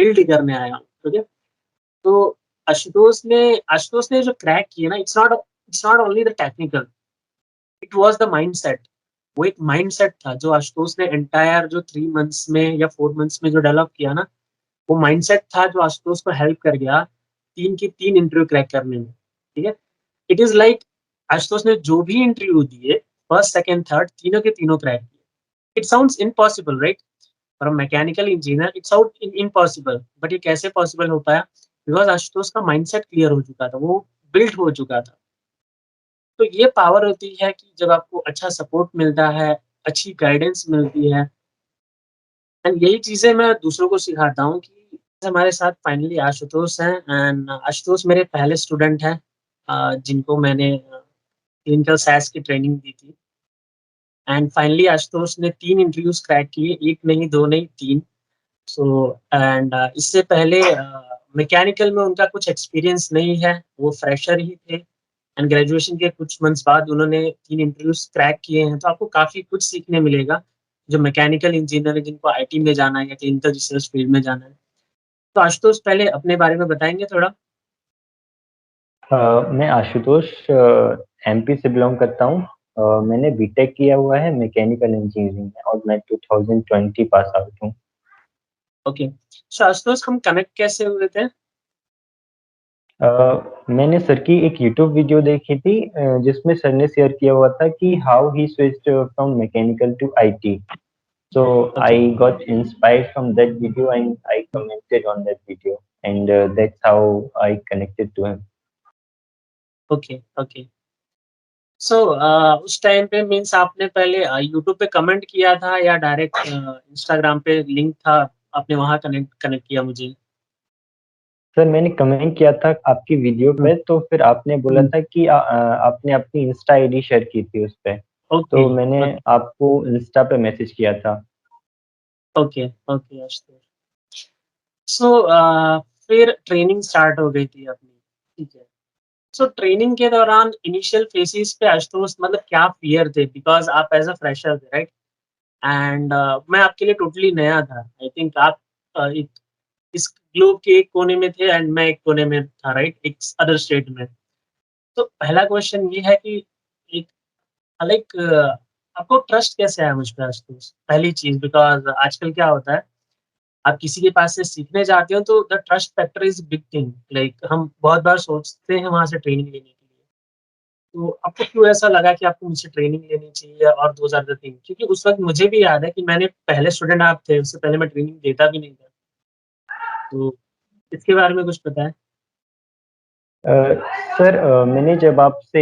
Build करने आया हूँ, ठीक है? तो आशुतोष ने जो क्रैक किया ना, it's not only the technical, it was the mindset. वो एक माइंडसेट था जो आशुतोष ने एंटायर जो 3 मंथ्स में या 4 मंथ्स में जो डेवलप किया ना, वो माइंडसेट था जो आशुतोष को हेल्प कर गया 3 की 3 इंटरव्यू क्रैक करने में, ठीक है? इट इज़ लाइक आशुतोष ने जो भी इंटरव्यू दिए, फर्स्ट, सेकंड, थर्ड तीनों के तीनों क्रैक किए। It sounds impossible, right? For a mechanical engineer it sound impossible, but ये कैसे पॉसिबल हो पाया? बिकॉज़ आशुतोष का माइंडसेट क्लियर हो चुका था, वो बिल्ड हो चुका था। तो ये पावर होती है कि जब आपको अच्छा सपोर्ट मिलता है, अच्छी गाइडेंस मिलती है, एंड यही चीज़ें मैं दूसरों को सिखाता हूँ कि हमारे साथ फाइनली आशुतोष हैं, एंड आशुतोष मेरे पहले स्टूडेंट हैं जिनको मैंने क्लिनिकल साइंस की ट्रेनिंग दी थी, एंड फाइनली आशुतोष ने 3 इंटरव्यूज़ क्रैक किए, 1 नहीं, 2 नहीं, 3। सो एंड इससे पहले मैकेनिकल में उनका कुछ एक्सपीरियंस नहीं है, वो फ्रेशर ही थे, एंड ग्रेजुएशन के कुछ मंथ्स बाद उन्होंने 3 इंटरव्यूज़ क्रैक किए हैं, तो आपको काफ़ी कुछ सीखने मिलेगा, जो मैकेनिकल इंजीनियर है जिनको आईटी में जाना है या क्लिनिकल रिसर्च फील्ड में जाना है। तो आशुतोष पहले अपने बारे में बताएँगे थोड़ा? मैं आशुतोष एमपी से बिलोंग करता हूँ। मैंने बीटेक किया हुआ है मैकेनिकल इंजीनियरिंग में और मैं 2020 पास आउट हूँ। ओके। सो आशुतोष हम कनेक्ट कैसे हुए थे? मैंने सर की एक यूट्यूब वीडियो देखी थी जिसमें सर ने शेयर किया हुआ था कि how he switched from mechanical to IT. So okay, I got inspired from that video and I commented on that video and that's how I connected to him. Okay, okay. So उस time पे means आपने पहले YouTube पे comment किया था या direct Instagram पे link था, आपने वहाँ कनेक्ट कनेक्ट किया मुझे? सर मैंने कमेंट किया था आपकी वीडियो हुँ, पे तो फिर आपने बोला हुँ। था कि आपने अपनी इंस्टा आईडी शेयर की थी उस पे। ओके, तो मैंने ओके, आपको इंस्टा पे मैसेज किया था। Okay, okay Ashutosh. सो फिर ट्रेनिंग स्टार्ट हो गई थी अपनी, ठीक है। सो ट्रेनिंग के दौरान इनिशियल फेजेज़ पे आशुतोष मतलब क्या फ़ियर थे? बिकॉज़ आप एज़ अ फ्रेशर थे, राइट? एंड मैं आपके लिए टोटली नया था। आई थिंक आप एक इस ग्लोब के एक कोने में थे एंड मैं एक कोने में था, राइट? एक अदर स्टेट में। तो पहला क्वेश्चन ये है कि एक लाइक आपको ट्रस्ट कैसे आया मुझ पे आशुतोष? पहली चीज़, बिकॉज़ आजकल क्या होता है, आप किसी के पास से सीखने जाते हो तो the trust factor is big thing, like हम बहुत बार सोचते हैं वहाँ से ट्रेनिंग लेने के लिए। तो आपको क्यों ऐसा लगा कि आपको मुझसे ट्रेनिंग लेनी चाहिए और दोज़ आर द थिंग? क्योंकि उस वक़्त मुझे भी याद है कि मैंने पहले स्टूडेंट आप थे, उससे पहले मैं ट्रेनिंग देता भी नहीं था। तो इसके बारे में कुछ बताएँ? अ, सर मैंने जब आपसे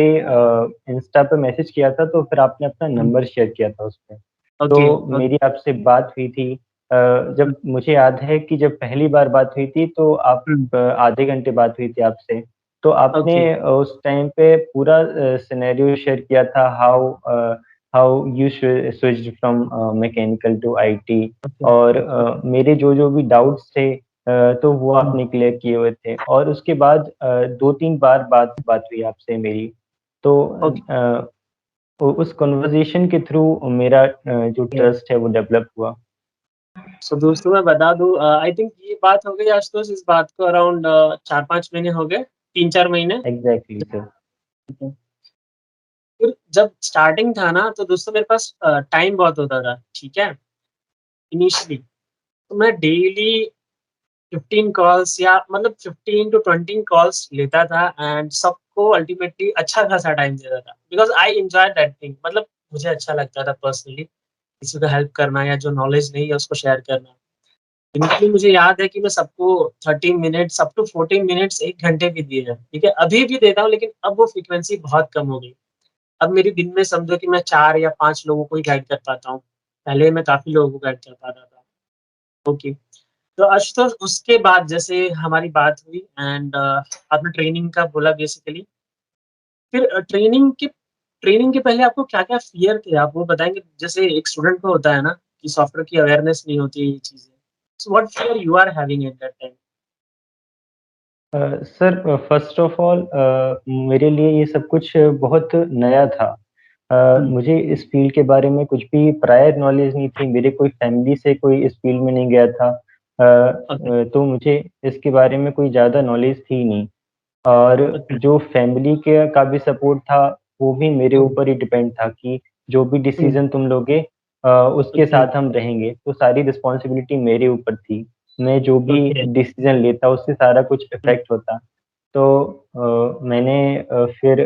इंस्टा पे मैसेज किया था तो फिर आपने अपना हुँ, नंबर शेयर किया था उसपे। तो ओके, ओके, मेरी आपसे बात हुई थी। हुँ, जब मुझे याद है कि जब पहली बार बात हुई थी तो आप हुँ, आधे घंटे बात हुई थी आपसे। तो आपने ओके, उस टाइम पे पूरा सिनेरियो शेयर किया था how you switched from mechanical to IT okay, और ओके, मेरे जो भी डाउट्स थे तो वो हुँ, आपने क्लियर किए हुए थे और उसके बाद 2-3 बार बात बात हुई आपसे मेरी। तो ओके, उस कन्वर्सेशन के थ्रू मेरा जो ओके। ट्रस्ट है वो डेवलप हुआ। सो दोस्तों मैं बता दूँ, आई थिंक ये बात हो गई आशुतोष, इस बात को अराउंड 4-5 महीने हो गए, 3-4 महीने। Exactly sir. ठीक है। फिर जब स्टार्टिंग था ना तो दोस्तों मेरे पास टाइम बहुत होता था, ठीक है? इनिशियली तो मैं डेली 15 कॉल्स या मतलब 15 टू 20 कॉल्स लेता था एंड सबको अल्टीमेटली अच्छा खासा टाइम देता था, because I enjoy that thing, मतलब मुझे अच्छा लगता था पर्सनली किसी को हेल्प करना या जो नॉलेज नहीं है उसको शेयर करना। इनिशियली मुझे याद है कि मैं सबको 30 मिनट्स अप टू 40 मिनट्स 1 घंटे भी दिए हैं, ठीक है? अभी भी देता हूँ लेकिन अब वो फ्रीक्वेंसी बहुत कम हो गई। अब मेरे दिन में समझो कि मैं 4 या 5 लोगों को ही गाइड कर पाता हूँ। पहले मैं काफ़ी लोगों को गाइड कर पाता था। ओके। तो आशुतोष उसके बाद जैसे हमारी बात हुई एंड आपने ट्रेनिंग का बोला बेसिकली। फिर ट्रेनिंग के पहले आपको क्या-क्या फ़ियर थे? आप वो बताएँगे? जैसे एक स्टूडेंट को होता है ना कि सॉफ्टवेयर की अवेयरनेस नहीं होती है ये चीज़ें। So what fear you are having at that time? Sir first of all मेरे लिए ये सब कुछ बहुत नया था। हुँ, मुझे इस फ़ील्ड के बारे में कुछ भी प्रायर नॉलेज नहीं थी, मेरे कोई फ़ैमिली से कोई इस फ़ील्ड में नहीं गया था। ओके, तो मुझे इसके बारे में कोई ज़्यादा नॉलेज थी नहीं और ओके। जो फैमिली के का भी सपोर्ट था, वो भी मेरे हुँ, ऊपर ही डिपेंड था कि जो भी हुँ, डिसीज़न तुम लोगे उसके ओके, साथ हम रहेंगे, तो सारी रिस्पॉन्सिबिलिटी मेरे ऊपर थी। मैं जो भी ओके। डिसीज़न लेता उससे सारा कुछ हुँ, इफ़ेक्ट होता। तो मैंने फिर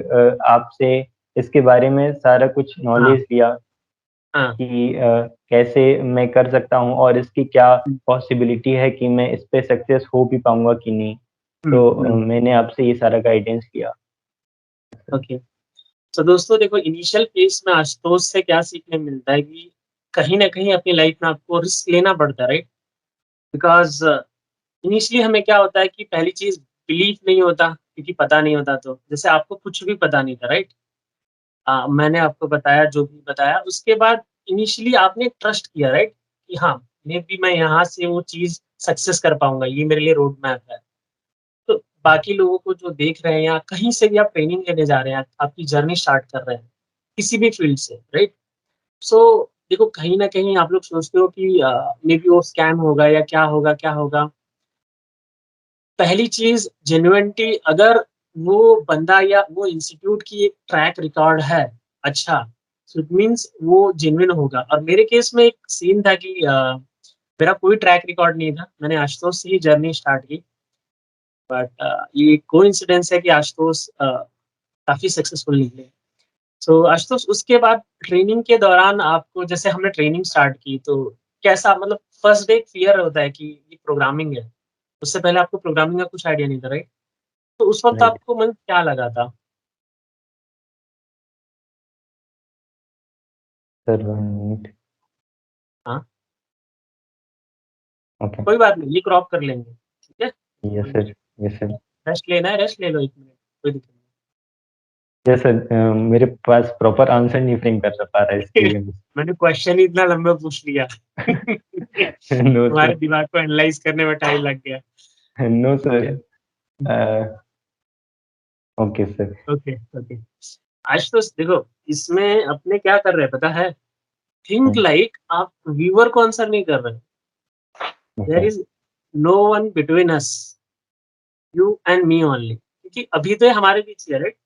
आपसे इसके बारे में सारा कुछ हाँ, नॉलेज लिया हाँ। कि कैसे मैं कर सकता हूँ और इसकी क्या हुँ, पॉसिबिलिटी है कि मैं इस पे सक्सेस हो भी पाऊँगा कि नहीं। हुँ, तो हुँ, मैंने आपसे ये सारा गाइडेंस लिया। ओके। तो दोस्तों देखो इनिशियल फेज़ में आशुतोष से क्या सीखने मिलता है कि कहीं न कहीं अपनी लाइफ़ में आपको रिस्क लेना पड़ता है, राइट? बिकॉज़ इनिशियली हमें क्या होता है कि पहली चीज़ बिलीफ नहीं होता क्योंकि पता नहीं होता तो। जैसे आपको कुछ भी पता नहीं था, राइट? मैंने आपको बताया जो भी बताया, उसके बाद इनिशियली आपने ट्रस्ट किया, राइट? कि हाँ, मेबी मैं यहाँ से वो चीज़ सक्सेस कर पाऊँगा, ये मेरे लिए रोड मैप है। तो बाकी लोगों को जो देख रहे हैं या कहीं से भी आप ट्रेनिंग लेने जा रहे हैं, आपकी जर्नी स्टार्ट कर रहे हैं, किसी भी फील्ड से, राइट? सो देखो कहीं न कहीं आप लोग सोचते हो कि मेबी वो स्कैम होगा या क्या होगा, क्या होगा? पहली चीज़ जेन्युइनिटी अगर वो बंदा या वो इंस्टीट्यूट की एक ट्रैक रिकॉर्ड है, अच्छा, सो इट मीन्स वो जेन्युइन होगा और मेरे केस में एक सीन था कि मेरा कोई ट्रैक रिकॉर्ड नहीं था। मैंने आशुतोष से ही जर्नी स्टार्ट की बट ये कोइंसिडेंस है कि आशुतोष काफ़ी सक्सेसफुल निकले। सो आशुतोष उसके बाद ट्रेनिंग के दौरान आपको जैसे हमने ट्रेनिंग स्टार्ट की तो कैसा मतलब फर्स्ट डे एक फ़ियर होता है कि ये प्रोग्रामिंग है। उससे पहले आपको प्रोग्रामिंग का कुछ आइडिया नहीं था, राइट? तो उस वक़्त राइट, आपको मतलब क्या लगा था? Sir 1 minute. हाँ, ओके। कोई बात नहीं, ये क्रॉप कर लेंगे, ठीक है? यस कोई सर, यस सर। रेस्ट लेना है, रेस्ट ले लो 1 मिनट, कोई दिक्कत यस सर, मेरे पास प्रॉपर आंसर नहीं फ्रेम कर पा रहा है इसके नहीं। लिए मैं। मैंने क्वेश्चन ही इतना लंबा पूछ लिया। नो तुम्हारे सर, दिमाग को एनालाइज़ करने में टाइम लग गया। No sir. Okay, uh, okay sir. Okay, okay. Ashutosh देखो, इसमें अपने क्या कर रहे हैं पता है? थिंक हुँ, लाइक आप व्यूअर को आंसर नहीं कर रहे। Okay. There is no one between us, you and me only क्योंकि अभी तो ये हमारे बीच ही है, राइट?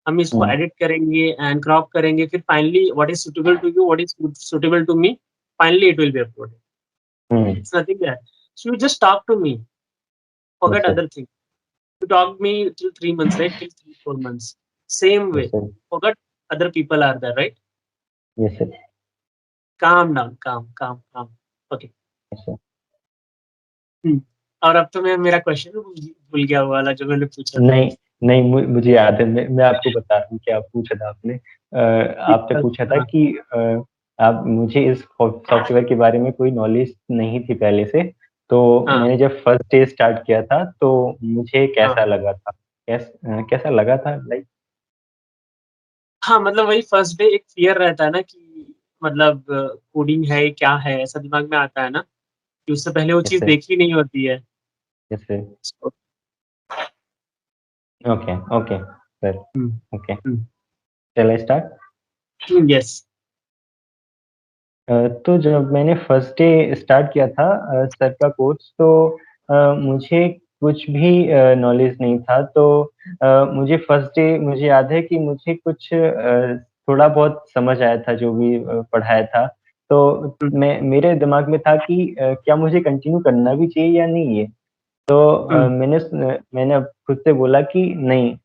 हम इसको हुँ, एडिट करेंगे एंड क्रॉप करेंगे फिर finally what is suitable to you, what is suitable to me, finally it will be uploaded. Hmm, it's nothing that. So you just talk to me, yes forget sir, other thing. You talked me till 3 months, right? Till 3, 4 months. Same way. Yes sir, Forget other people are there, right? Yes sir, Calm down, calm, calm, calm. Okay. Yes sir. Hmm. और अब तो मैं मेरा question भी भूल गया वो वाला जो मैंने पूछा था। नहीं, नहीं मुझे याद है, मैं आपको बता दूँ क्या पूछा था आपने। आपने पूछा था हाँ, कि आप मुझे इस सॉफ्टवेयर के बारे में कोई नॉलेज नहीं थी पहले से, तो हाँ, मैंने जब फर्स्ट डे स्टार्ट किया था, तो मुझे हाँ। कैसा लगा था? कैसा लगा था लाइक? हाँ, मतलब वही फर्स्ट डे एक फ़ियर रहता है ना कि मतलब कोडिंग है, क्या है? ऐसा दिमाग में आता है ना कि उससे पहले वो यस चीज़ सर, देखी नहीं होती है। Yes sir. So okay, okay sir, hmm, okay. Hmm, shall I start? Hmm, yes. तो जब मैंने फर्स्ट डे स्टार्ट किया था सर का कोर्स तो मुझे कुछ भी नॉलेज नहीं था तो मुझे फर्स्ट डे मुझे याद है कि मुझे कुछ थोड़ा बहुत समझ आया था जो भी पढ़ाया था। तो हुँ, मैं मेरे दिमाग में था कि क्या मुझे कंटिन्यू करना भी चाहिए या नहीं ये? तो हुँ, मैंने अब खुद से बोला कि नहीं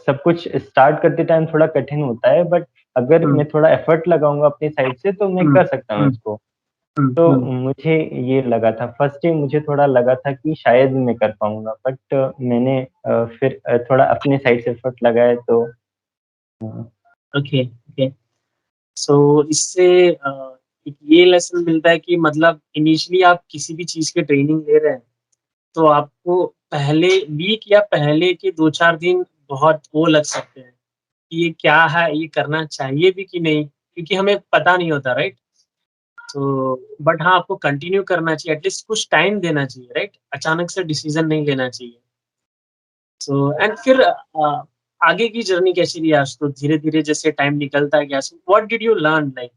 सब कुछ स्टार्ट करते टाइम थोड़ा कठिन होता है बट अगर हुँ, मैं थोड़ा एफर्ट लगाऊँगा अपनी साइड से तो मैं हुँ, कर सकता हूँ हुँ, इसको। हुँ, तो हुँ। मुझे ये लगा था फर्स्ट डे मुझे थोड़ा लगा था कि शायद मैं कर पाऊँगा बट मैंने फिर थोड़ा अपने साइड से एफर्ट लगाए तो ओके, ओके। सो इससे एक ये लेसन मिलता है कि मतलब इनिशियली आप किसी भी चीज़ की ट्रेनिंग ले रहे हैं, तो आपको पहले वीक या पहले के 2-4 दिन बहुत वो लग सकते हैं, कि ये क्या है, ये करना चाहिए भी कि नहीं? क्योंकि हमें पता नहीं होता, राइट? तो बट हाँ, आपको कंटिन्यू करना चाहिए, एटलीस्ट कुछ टाइम देना चाहिए, राइट? अचानक से डिसीज़न नहीं लेना चाहिए। सो एंड फिर आगे की जर्नी कैसी रही आज तो धीरे-धीरे जैसे टाइम निकलता गया, so what did you learn like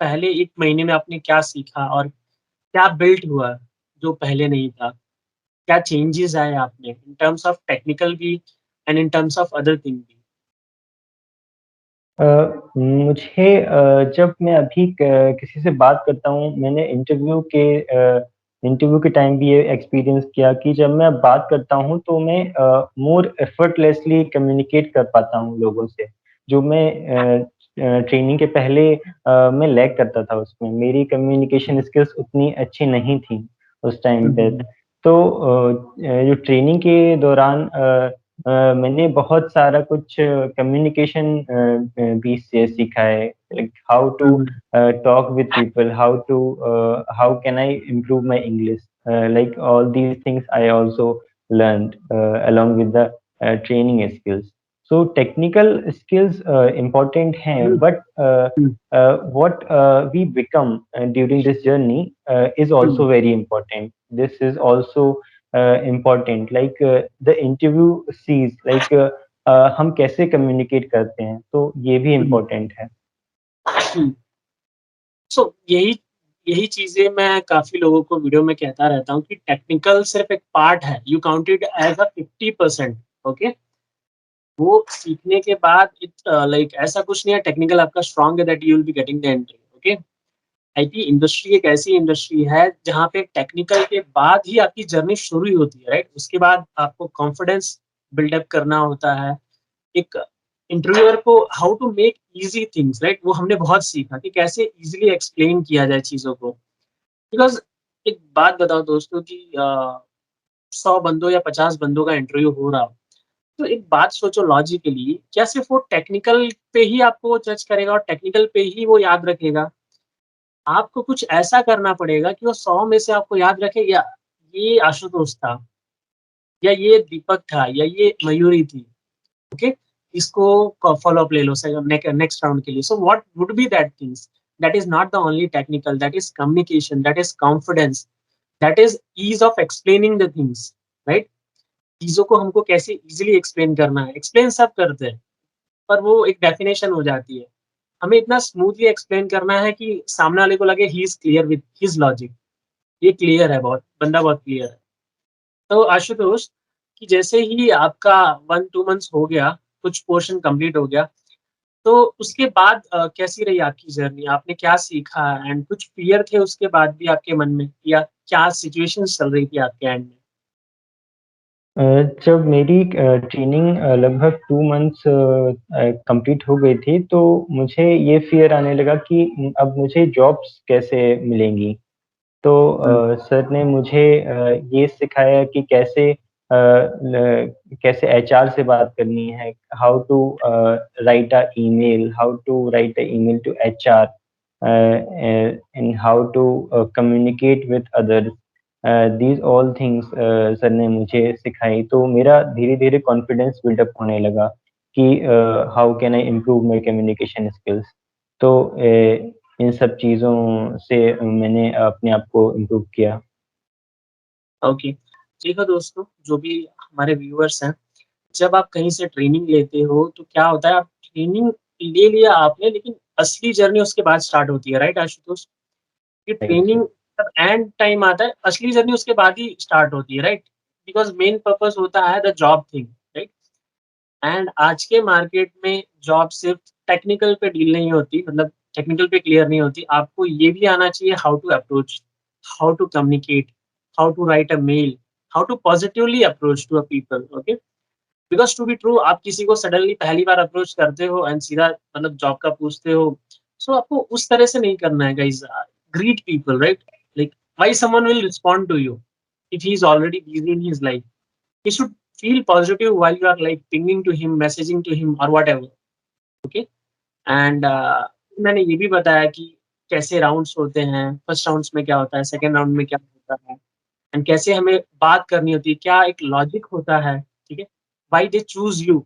पहले 1 महीने में आपने क्या सीखा और क्या बिल्ड हुआ? जो पहले नहीं था? क्या चेंजेस आए आप में इन टर्म्स ऑफ टेक्निकल भी and in terms of other thing भी? मुझे जब मैं अभी किसी से बात करता हूँ, मैंने इंटरव्यू के टाइम भी ये एक्सपीरियंस किया कि जब मैं बात करता हूँ तो मैं मोर एफर्टलेसली कम्युनिकेट कर पाता हूँ लोगों से। जो मैं ट्रेनिंग के पहले मैं लैग करता था उसमें, मेरी कम्युनिकेशन स्किल्स उतनी अच्छी नहीं थी उस टाइम पे। तो जो ट्रेनिंग के दौरान मैंने बहुत सारा कुछ कम्युनिकेशन भी से सीखा है, like how to talk with people, how can I improve my English, like all these things I also learned along with the training skills. So technical skills important हैं, but what we become during this journey is also very important. This is also important, like the interview sees, like हम कैसे communicate करते हैं, तो ये भी important है। सो यही यही चीजें मैं काफी लोगों को वीडियो में कहता रहता हूँ कि टेक्निकल सिर्फ एक पार्ट है, you count it as a 50%। Okay, वो सीखने के बाद लाइक ऐसा कुछ नहीं है टेक्निकल आपका स्ट्रांग है that you will be getting the entry. Okay, IT industry एक ऐसी इंडस्ट्री है जहाँ पे टेक्निकल के बाद ही आपकी जर्नी शुरू ही होती है, राइट? उसके बाद आपको कॉन्फिडेंस बिल्डअप करना होता है। एक इंटरव्यूअर को how to make easy things, right, वो हमने बहुत सीखा कि कैसे इजीली एक्सप्लेन किया जाए चीजों को। बिकॉज एक बात बताओ दोस्तों कि 100 बंदों या 50 बंदों का इंटरव्यू हो रहा हो, तो एक बात सोचो लॉजिकली, क्या सिर्फ वो टेक्निकल पे ही आपको वो जज करेगा और टेक्निकल पे ही वो याद रखेगा? आपको कुछ ऐसा करना पड़ेगा कि वो 100 में से आपको याद रखे, या ये आशुतोष था, या ये दीपक था, या ये मयूरी थी। ओके, इसको फॉलो अप ले लो नेक्स्ट राउंड के लिए। So what would be that things? That is not the only technical, that is communication, that is confidence, that is ease of explaining the things, right? चीजों को हमको कैसे easily explain करना है, explain सब करते हैं, पर वो एक डेफिनेशन हो जाती है। हमें इतना स्मूथली एक्सप्लेन करना है कि सामने वाले को लगे he is clear with his logic, ये क्लियर है, बहुत बंदा बहुत क्लियर है। तो आशुतोष, कि जैसे ही आपका 1-2 मंथ्स हो गया, कुछ पोर्शन कंप्लीट हो गया, तो उसके बाद कैसी रही आपकी जर्नी? आपने क्या सीखा? एंड कुछ फियर थे उसके बाद भी आपके मन में, या क्या सिचुएशंस चल रही थी आपके एंड में? अ, जब मेरी ट्रेनिंग लगभग 2 मंथ्स कंप्लीट हो गई थी, तो मुझे ये फ़ियर आने लगा कि अब मुझे जॉब्स कैसे मिलेंगी? तो हुँ, सर ने मुझे ये सिखाया कि कैसे एचआर से बात करनी है, how to write a email, how to write a email to HR, and how to communicate with others. These all things sir ने मुझे सिखाई, तो मेरा धीरे-धीरे कॉन्फिडेंस बिल्डअप होने लगा कि how can I improve my communication skills. तो इन सब चीज़ों से मैंने अपने आप को इम्प्रूव किया। ओके। देखो दोस्तों, जो भी हमारे व्यूअर्स हैं, जब आप कहीं से ट्रेनिंग लेते हो, तो क्या होता है, आप ट्रेनिंग ले लिया आपने, लेकिन असली जर्नी उसके बाद स्टार्ट होती है, राइट आशुतोष? ये राइट ट्रेनिंग जब एंड टाइम आता है, असली जर्नी उसके बाद ही स्टार्ट होती है, राइट? बिकॉज़ मेन पर्पस होता है the job thing, right? And आज के मार्केट में जॉब सिर्फ टेक्निकल पे डील नहीं होती, मतलब टेक्निकल पे क्लियर नहीं होती। आपको ये भी आना चाहिए how to approach, how to communicate, how to write a mail, how to positively approach to a people. Okay, because to be true, आप किसी को सडनली पहली बार अप्रोच करते हो एंड सीधा मतलब जॉब का पूछते हो, सो आपको उस तरह से नहीं करना है guys. Greet people, right? Like why someone will respond to you if he is already busy in his life? He should feel positive while you are like pinging to him, messaging to him or whatever. Okay, and मैंने ये भी बताया कि कैसे rounds होते हैं, first rounds में क्या होता है, सेकंड राउंड में क्या होता है, एंड कैसे हमें बात करनी होती है, क्या एक लॉजिक होता है, ठीक है? Why they choose you.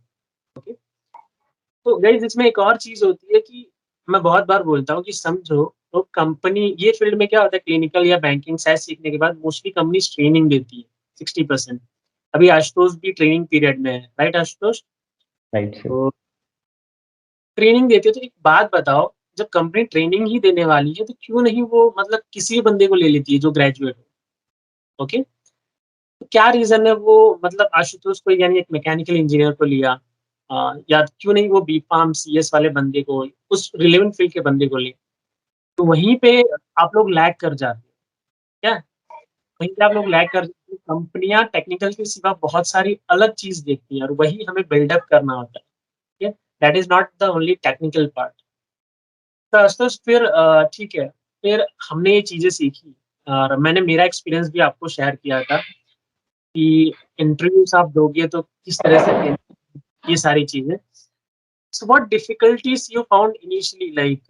Okay, तो गाइस इसमें एक और चीज होती है कि मैं बहुत बार बोलता हूँ कि समझो, तो कंपनी ये फील्ड में क्या होता है, क्लिनिकल या बैंकिंग साइंस सीखने के बाद मोस्टली कंपनी ट्रेनिंग देती है 60%। अभी आशुतोष भी ट्रेनिंग पीरियड में है, राइट आशुतोष? Right sir. तो ट्रेनिंग देते हो, तो एक बात बताओ, जब कंपनी ट्रेनिंग ही देने वाली है, तो क्यों नहीं वो मतलब किसी भी बंदे को ले लेती है जो ग्रेजुएट हो? ओके। तो क्या रीज़न है वो, मतलब आशुतोष को यानी एक मैकेनिकल इंजीनियर को लिया, या क्यों नहीं वो बीफार्म सीएस वाले बंदे को, उस रिलेवेंट फील्ड के बंदे को लिया? तो वहीं पे आप लोग लैग कर जाते हो, क्या? वहीं पे आप लोग लैग कर जाते हो। कंपनियाँ टेक्निकल के सिवा बहुत सारी अलग चीज़ देखती हैं और वही हमें बिल्डअप करना होता है, ठीक है? That is not the only technical part. तो आशुतोष फिर ठीक है, फिर हमने ये चीज़ें सीखी और मैंने मेरा एक्सपीरियंस भी आपको शेयर किया था कि इंटरव्यूज़ आप दोगे तो किस तरह से ये सारी चीज़ें। So what difficulties you found initially, like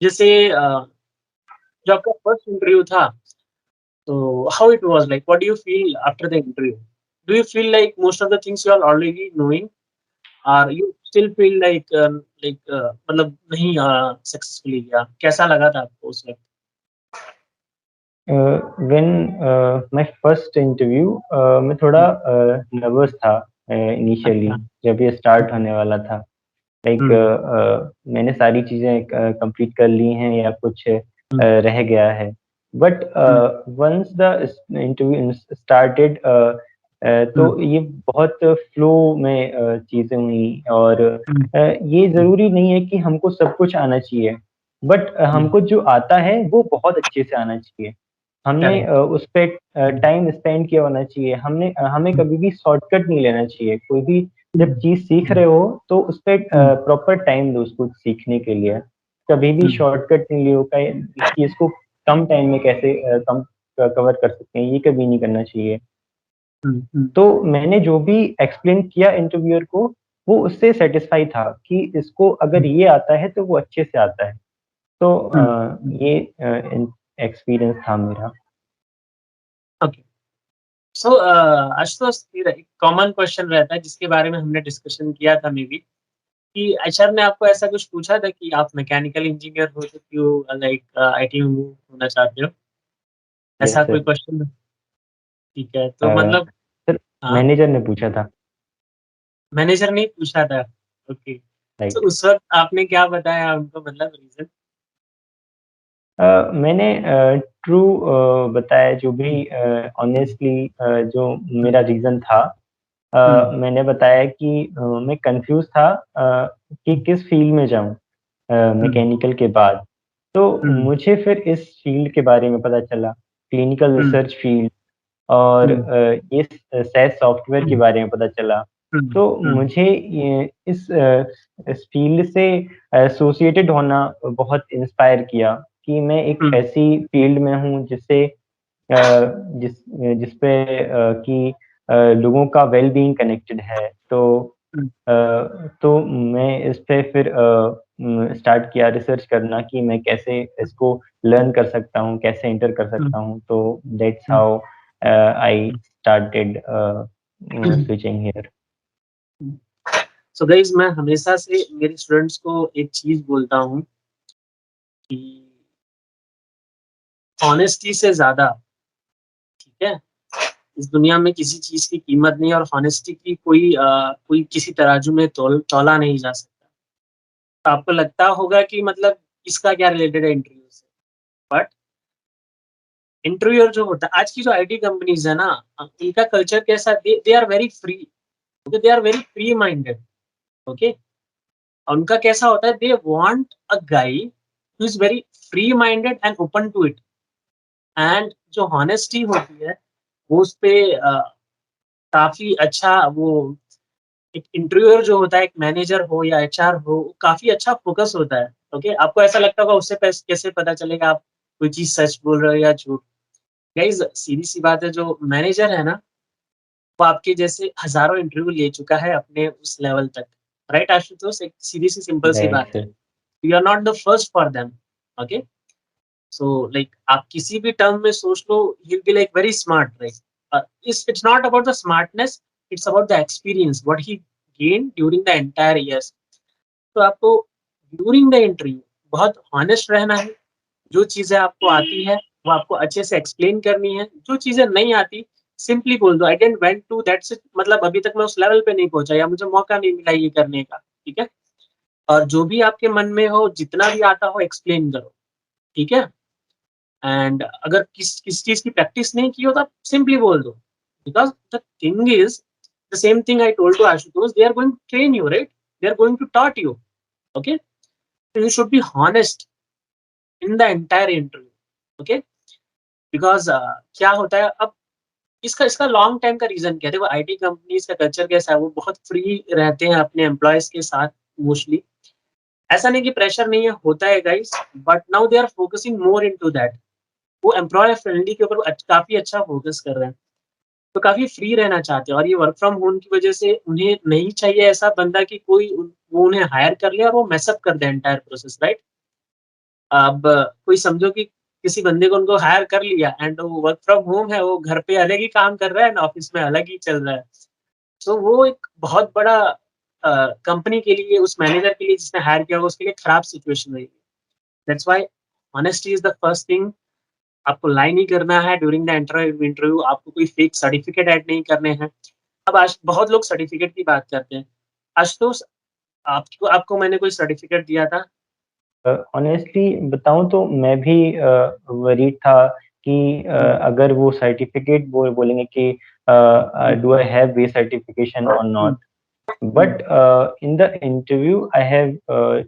जैसे जो आपका फर्स्ट इंटरव्यू था, तो how it was like? What do you feel after the interview? Do you feel like most of the things you are already knowing, or you still feel मतलब नहीं successfully गया? कैसा लगा था आपको उस वक़्त? व्हेन माय फर्स्ट इंटरव्यू मैं थोड़ा हुँ, नर्वस था इनिशियली अच्छा। जब ये स्टार्ट होने वाला था। लाइक हुँ, मैंने सारी चीज़ें कंप्लीट कर ली हैं या कुछ हुँ, रह गया है। But hmm, once the interview started तो हुँ, ये बहुत फ्लो में चीज़ें हुई और हुँ, ये हुँ, ज़रूरी नहीं है कि हमको सब कुछ आना चाहिए। बट हुँ, हमको जो आता है वो बहुत अच्छे से आना चाहिए। हमने करेक्ट। उस पे हुँ, टाइम स्पेंड किया होना चाहिए। हमें हुँ, कभी भी शॉर्टकट नहीं लेना चाहिए। कोई भी जब हुँ, चीज़ सीख हुँ, रहे हो तो उस पे हुँ, प्रॉपर टाइम दो उसको सीखने के लिए। कभी भी हुँ, शॉर्टकट नहीं लियो कि इसको कम टाइम में कैसे कम कवर कर सकते हैं, ये कभी नहीं करना चाहिए। हुँ, हुँ, तो मैंने जो भी एक्सप्लेन किया इंटरव्यूअर को, वो उससे सैटिस्फाई था कि इसको हुँ, अगर ये आता है तो वो अच्छे से आता है। तो हुँ, हुँ, ये एक्सपीरियंस था मेरा। ओके। सो आशुतोष, फिर एक कॉमन क्वेश्चन रहता है जिसके बारे में हमने डिस्कशन किया था मे बी, कि एचआर ने आपको ऐसा कुछ पूछा था कि आप मैकेनिकल इंजीनियर हो तो क्यों आईटी में मूव होना चाहते हो? यस ऐसा कोई सर। क्वेश्चन? ठीक है, अ, तो मतलब सर हाँ, मैनेजर ने पूछा था मैनेजर ने ही पूछा था। ओके, तो राइट। उस वक़्त आपने क्या बताया उनको, मतलब रीज़न? मैंने ट्रू बताया जो भी हुँ, हुँ, ऑनेस्टली जो हुँ, मेरा रीज़न था। हुँ, मैंने बताया कि मैं कन्फ्यूज़ था कि हुँ, किस फ़ील्ड में जाऊँ हुँ, मैकेनिकल के बाद। तो हुँ, मुझे फिर इस फ़ील्ड के बारे में पता चला, क्लिनिकल हुँ, रिसर्च फ़ील्ड और हुँ, ये SaaS सॉफ्टवेयर के हुँ, बारे में पता चला। हुँ, तो हुँ, मुझे ये इस फ़ील्ड से एसोसिएटेड होना बहुत इंस्पायर किया कि मैं एक हुँ, ऐसी फ़ील्ड में हूँ जिससे जिस पे कि लोगों का वेल-बीइंग कनेक्टेड है। हुँ, अ, तो मैं इस पे फिर स्टार्ट किया रिसर्च करना कि मैं कैसे इसको लर्न कर सकता हूँ, कैसे एंटर कर हुँ, सकता हूँ। तो that's hmm, how I started hmm, switching here. Hmm. So guys, मैं हमेशा से मेरे स्टूडेंट्स को एक चीज़ बोलता हूँ कि ऑनेस्टी से ज़्यादा, ठीक है? इस दुनिया में किसी चीज़ की कीमत नहीं है और हॉनेस्टी की कोई किसी तराजू में तौला नहीं जा सकता। तो आपको लगता होगा कि मतलब इसका क्या रिलेटेड है इंटरव्यू से? बट इंटरव्यूअर जो होता है, आज की जो आईटी कंपनीज़ है ना, इनका कल्चर कैसा, they they are very free, okay, they are very free minded, okay? और उनका कैसा होता है, they want a guy who is very free minded and open to it, and जो हॉनेस्टी होती है, वो उसपे काफ़ी अच्छा वो एक इंटरव्यूअर जो होता है, एक मैनेजर हो या एचआर हो, काफ़ी अच्छा फ़ोकस होता है, ओके? आपको ऐसा लगता होगा उससे कैसे पता चलेगा आप कोई चीज़ सच बोल रहे हो या झूठ? गाइज़, सीधी-सी बात है, जो मैनेजर है ना, वो आपके जैसे हज़ारों इंटरव्यू ले चुका है अपने उस लेवल तक, राइट आशुतोष? एक सीधी-सी सिंपल सी राइट बात है। Sir, you are not the first for them, okay? So आप किसी भी टर्म में सोच लो, he will be very smart, it's not about the smartness, it's about the experience what he gained during the entire years. तो आपको during the interview बहुत honest रहना है। जो चीज़ें आपको आती हैं, वो आपको अच्छे से एक्सप्लेन करनी है। जो चीज़ें नहीं आती, सिंपली बोल दो, I didn't went to that's it, मतलब अभी तक मैं उस लेवल पे नहीं पहुँचा या मुझे मौका नहीं मिला ये करने का, ठीक है? और जो भी आपके मन में हो, जितना भी आता हो एक्सप्लेन करो, ठीक है? एंड अगर किस चीज की प्रैक्टिस नहीं की हो तो आप सिंपली बोल दो, because the thing is the same thing I told to Ashutosh, they are going to train you, right? They are going to taught you, okay? So you should be honest in the entire interview, okay? Because क्या होता है अब, इसका इसका long time का reason क्या है? देखो आईटी कंपनीज का कल्चर कैसा है, वो बहुत फ्री रहते हैं अपने एम्प्लॉयज के साथ मोस्टली। ऐसा नहीं कि प्रेशर नहीं है, होता है guys, but now they are focusing more into that. वो एम्प्लॉय फ्रेंडली के ऊपर काफी अच्छा फोकस कर रहे हैं, तो काफी फ्री रहना चाहते हैं। और ये वर्क फ्रॉम होम की वजह से उन्हें नहीं चाहिए ऐसा बंदा कि वो उन्हें हायर कर ले और वो मेसअप कर दे एंटायर प्रोसेस, राइट? अब कोई समझो कि किसी बंदे को उनको हायर कर लिया एंड वो वर्क फ्रॉम होम है, वो घर पे अलग ही काम कर रहा है एंड ऑफिस में अलग ही चल रहा है। तो वो एक बहुत बड़ा कंपनी के लिए, उस मैनेजर के लिए जिसने हायर किया होगा, उसके लिए खराब सिचुएशन रहेगी। That's why honesty is the first thing. आपको लाई नहीं करना है ड्यूरिंग द इंटरव्यू। आपको कोई फेक सर्टिफिकेट ऐड नहीं करने हैं। अब आज बहुत लोग सर्टिफिकेट की बात करते हैं। आशुतोष, आपको आपको मैंने कोई सर्टिफिकेट दिया था? ऑनेस्टली बताऊँ तो मैं भी वरीड था कि अगर वो सर्टिफ़िकेट बोलेंगे कि डू आई हैव ये सर्टिफ़िकेशन और not? But in the interview I have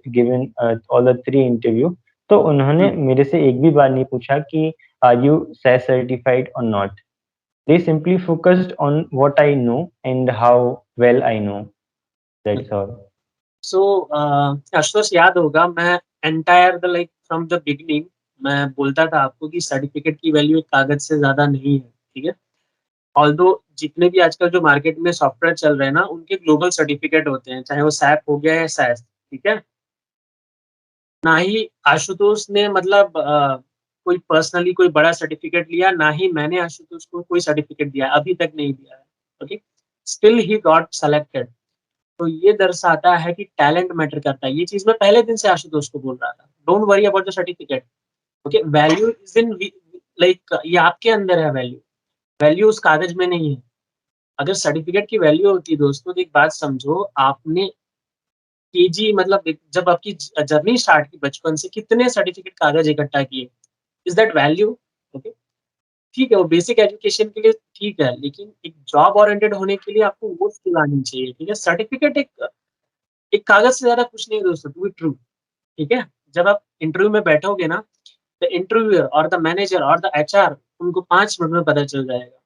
given all the 3 interview, तो उन्होंने मेरे से एक भी बार नहीं पूछा कि आर यू SAS सर्टिफाइड और not? They simply focused on what I know and how well I know. That's all. सो आशुतोष, याद होगा मैं entire the like from the beginning मैं बोलता था आपको कि सर्टिफिकेट की वैल्यू एक कागज से ज्यादा नहीं है, ठीक है? ऑल्दो जितने भी आजकल जो मार्केट में सॉफ्टवेयर चल रहे हैं ना, उनके ग्लोबल सर्टिफिकेट होते हैं, चाहे वो सैप हो गया या सैस, ठीक है? ना ही आशुतोष ने मतलब कोई पर्सनली कोई बड़ा सर्टिफिकेट लिया, ना ही मैंने आशुतोष को कोई सर्टिफिकेट दिया, अभी तक नहीं दिया है, okay? Still he got selected. तो ये दर्शाता है कि टैलेंट मैटर करता है। ये चीज़ मैं पहले दिन से आशुतोष को बोल रहा था। Don't worry about the certificate, okay? Value is in like ये आपके अंदर है वैल्यू, वैल्यू उस कागज़ में नहीं है। अगर सर्टिफिकेट की वैल्यू होती दोस्तों, तो एक बात समझो, आपने केजी मतलब जब आपकी जर्नी स्टार्ट की बचपन से, कितने सर्टिफिकेट कागज़ इकट्ठा किए? Is that value? ओके? ठीक है, वो बेसिक एजुकेशन के लिए ठीक है, लेकिन एक जॉब ओरिएंटेड होने के लिए आपको वो स्किल आनी चाहिए, ठीक है? सर्टिफिकेट एक एक कागज़ से ज़्यादा कुछ नहीं दोस्तों, टू बी ट्रू, ठीक है? जब आप इंटरव्यू में बैठोगे ना, द इंटरव्यूअर और द मैनेजर और द एचआर, उनको 5 मिनट में पता चल जाएगा,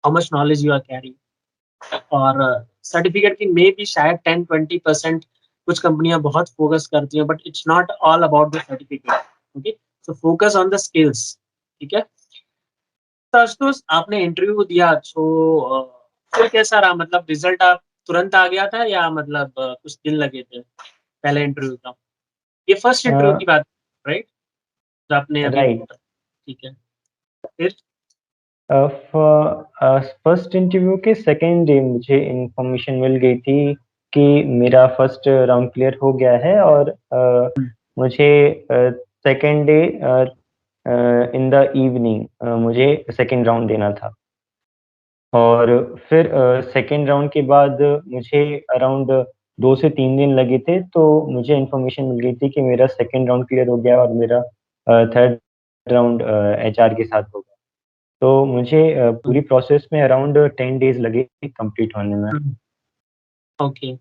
how much knowledge you are carrying. और सर्टिफिकेट की मे बी शायद 10-20% कुछ कंपनियाँ बहुत फ़ोकस करती हैं, but it's not all about the certificate, okay? So focus on the skills, ठीक है? तो आशुतोष, आपने इंटरव्यू दिया, सो फिर कैसा रहा? मतलब रिज़ल्ट आप तुरंत आ गया था या मतलब कुछ दिन लगे थे पहले इंटरव्यू का? ये फर्स्ट इंटरव्यू की बात, राइट? जो आपने अभी राइट। बोला, ठीक है। फिर? फर्स्ट इंटरव्यू के सेकेंड डे मुझे इन्फॉर्मेशन मिल गई थी कि मेरा फर्स्ट राउंड क्लियर हो गया है और हुँ, मुझे second day in the evening मुझे सेकेंड राउंड देना था। और फिर सेकेंड राउंड के बाद मुझे अराउंड 2 से 3 दिन लगे थे, तो मुझे इन्फॉर्मेशन मिल गई थी कि मेरा सेकेंड राउंड क्लियर हो गया और मेरा थर्ड राउंड एचआर के साथ होगा। तो मुझे हुँ, पूरी प्रोसेस में अराउंड 10 डेज़ लगे कंप्लीट होने में। हुँ, ओके,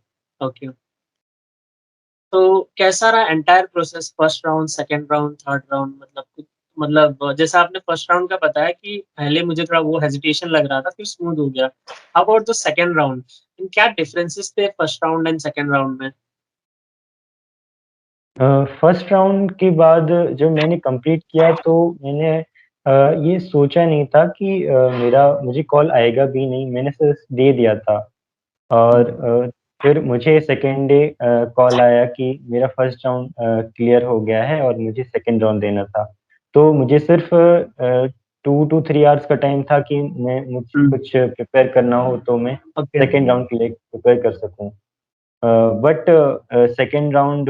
ओके। तो कैसा रहा entire process? First round, second round, third round, मतलब मतलब जैसा आपने फर्स्ट राउंड का बताया कि पहले मुझे थोड़ा वो हेजिटेशन लग रहा था, फिर स्मूथ हो गया। How about the second round? क्या डिफरेंसेस थे first round and second round में? फर्स्ट राउंड के बाद जब मैंने कंप्लीट किया तो मैंने ये सोचा नहीं था कि मेरा मुझे कॉल आएगा भी नहीं, मैंने सिर्फ दे दिया था। हुँ, और फिर मुझे सेकेंड डे कॉल आया कि मेरा फर्स्ट राउंड क्लियर हो गया है और मुझे सेकंड राउंड देना था। तो मुझे सिर्फ 2 टू 3 आवर्स का टाइम था कि मैं मुझे हुँ, कुछ प्रिपेयर करना हो तो मैं ओके। सेकंड राउंड के लिए प्रिपेयर कर सकूँ। But second round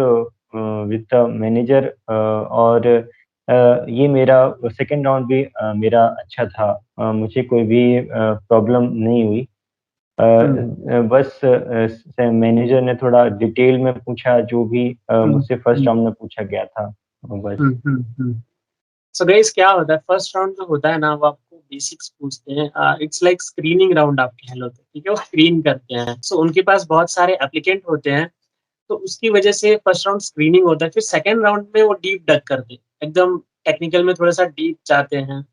with the manager और ये मेरा सेकंड राउंड भी मेरा अच्छा था। मुझे कोई भी प्रॉब्लम नहीं हुई। हुँ, बस मैनेजर ने थोड़ा डिटेल में पूछा जो भी हुँ, मुझसे फर्स्ट हुँ, राउंड में पूछा गया था, बस। हुँ, हुँ, हुँ। सो गाइस क्या होता है, फर्स्ट राउंड जो होता है ना, वो आपको बेसिक्स पूछते हैं। इट्स लाइक स्क्रीनिंग राउंड आप कह लो तो, ठीक है? वो स्क्रीन करते हैं। सो उनके पास बहुत सारे एप्लीकेंट होते हैं, तो उसकी वजह से फर्स्ट राउंड स्क्रीनिंग होता है। फिर सेकंड राउंड में वो डीप डग करते हैं, एकदम टेक्निकल में थोड़ा-सा डीप जाते हैं।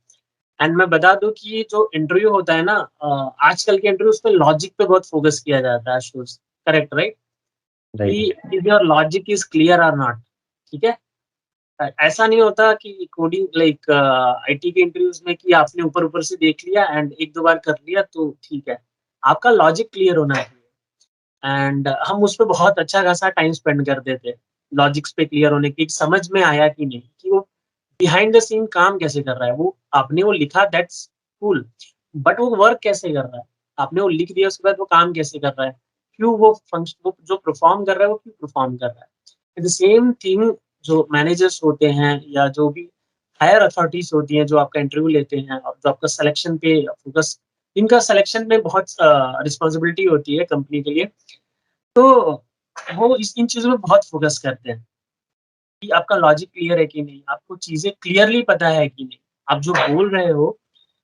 एंड मैं बता दूँ कि ये जो इंटरव्यू होता है ना, आजकल के इंटरव्यू उसमें लॉजिक पे बहुत फोकस किया जाता है आशुतोष, करेक्ट राइट? कि right. Is your logic is clear और नॉट, ठीक है? ऐसा नहीं होता कि कोडिंग लाइक आईटी के इंटरव्यूज़ में कि आपने ऊपर-ऊपर से देख लिया एंड 1-2 बार कर लिया तो ठीक है। आपका लॉजिक क्लियर होना चाहिए एंड हम उसपे बहुत अच्छा खासा टाइम स्पेंड करते थे। लॉजिक्स पे क्लियर होने की समझ में आया कि नहीं, कि वो बिहाइंड द सीन काम कैसे कर रहा है। वो आपने वो लिखा दैट्स कूल, बट वो वर्क कैसे कर रहा है? आपने वो लिख दिया उसके बाद वो काम कैसे कर रहा है? क्यों वो जो परफॉर्म कर रहा है वो क्यों परफॉर्म कर रहा है? द सेम थिंग जो मैनेजर्स होते हैं या जो भी हायर अथॉरिटीज़ होती हैं जो आपका इंटरव्यू लेते हैं और जो आपका सिलेक्शन पे फोकस, इनका सिलेक्शन में बहुत रिस्पॉन्सिबिलिटी होती है कंपनी के लिए। तो वो इस इन चीज़ों में बहुत फोकस करते हैं कि आपका लॉजिक क्लियर है कि नहीं, आपको चीज़ें क्लियरली पता है कि नहीं। आप जो बोल रहे हो,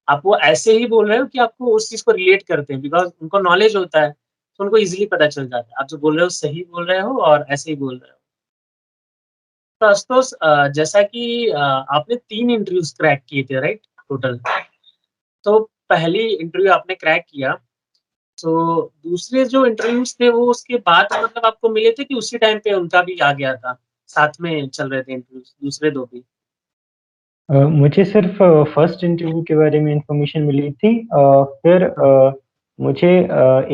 आप वो ऐसे ही बोल रहे हो कि आपको उस चीज़ को रिलेट करते हैं, बिकॉज़ उनको नॉलेज होता है, तो उनको ईज़िली पता चल जाता है। आप जो बोल रहे हो सही बोल रहे हो और ऐसे ही बोल रहे हो। तो आशुतोष, जैसा कि आपने 3 इंटरव्यूज़ क्रैक किए थे राइट टोटल? तो पहली इंटरव्यू आपने क्रैक किया, तो दूसरे जो इंटरव्यूज़ थे वो उसके बाद मतलब आपको मिले थे कि उसी टाइम पे उनका भी आ गया था? साथ में चल रहे थे इंटरव्यूज़ दूसरे 2 भी? मुझे सिर्फ़ फर्स्ट इंटरव्यू के बारे में इन्फॉर्मेशन मिली थी। फिर हाँ, मुझे